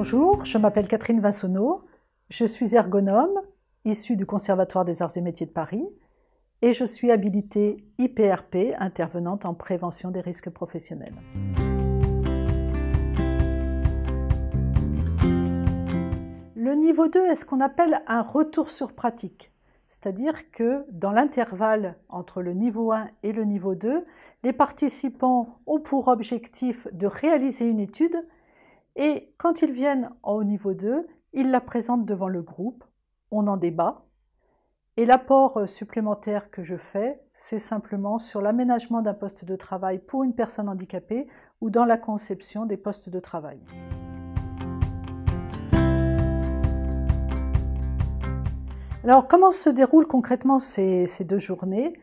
Bonjour, je m'appelle Catherine Vinsonneau, je suis ergonome, issue du Conservatoire des Arts et Métiers de Paris, et je suis habilitée IPRP, intervenante en prévention des risques professionnels. Le niveau 2 est ce qu'on appelle un retour sur pratique, c'est-à-dire que dans l'intervalle entre le niveau 1 et le niveau 2, les participants ont pour objectif de réaliser une étude et quand ils viennent au niveau 2, ils la présentent devant le groupe, on en débat. Et l'apport supplémentaire que je fais, c'est simplement sur l'aménagement d'un poste de travail pour une personne handicapée ou dans la conception des postes de travail. Alors, comment se déroulent concrètement ces 2 journées ?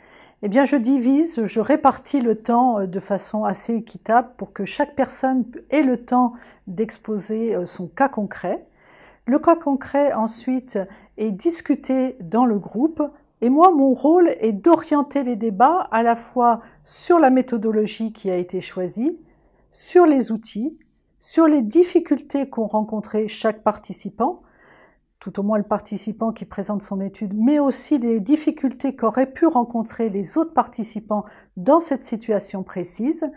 Eh bien, je répartis le temps de façon assez équitable pour que chaque personne ait le temps d'exposer son cas concret. Le cas concret, ensuite, est discuté dans le groupe. Et moi, mon rôle est d'orienter les débats à la fois sur la méthodologie qui a été choisie, sur les outils, sur les difficultés qu'ont rencontrées chaque participant, tout au moins le participant qui présente son étude, mais aussi les difficultés qu'auraient pu rencontrer les autres participants dans cette situation précise,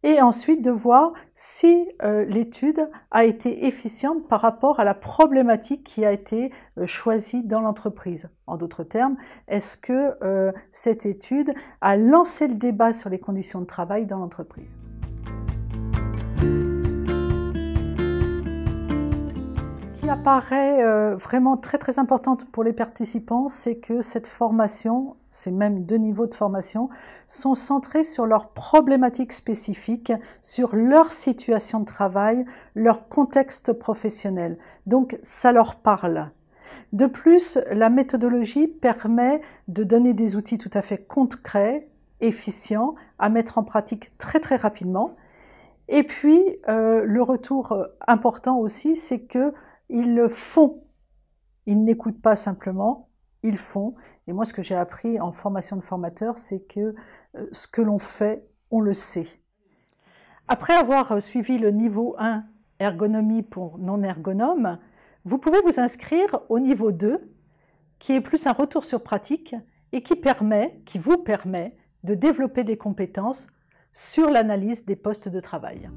et ensuite de voir si l'étude a été efficiente par rapport à la problématique qui a été choisie dans l'entreprise. En d'autres termes, est-ce que cette étude a lancé le débat sur les conditions de travail dans l'entreprise ? Ce qui apparaît vraiment très importante pour les participants, c'est que cette formation, ces même 2 niveaux de formation, sont centrés sur leurs problématiques spécifiques, sur leur situation de travail, leur contexte professionnel. Donc ça leur parle. De plus, la méthodologie permet de donner des outils tout à fait concrets, efficients, à mettre en pratique très rapidement. Et puis, le retour important aussi, c'est que ils le font. Ils n'écoutent pas simplement, ils font. Et moi, ce que j'ai appris en formation de formateur, c'est que ce que l'on fait, on le sait. Après avoir suivi le niveau 1, ergonomie pour non-ergonomes, vous pouvez vous inscrire au niveau 2, qui est plus un retour sur pratique et qui vous permet de développer des compétences sur l'analyse des postes de travail.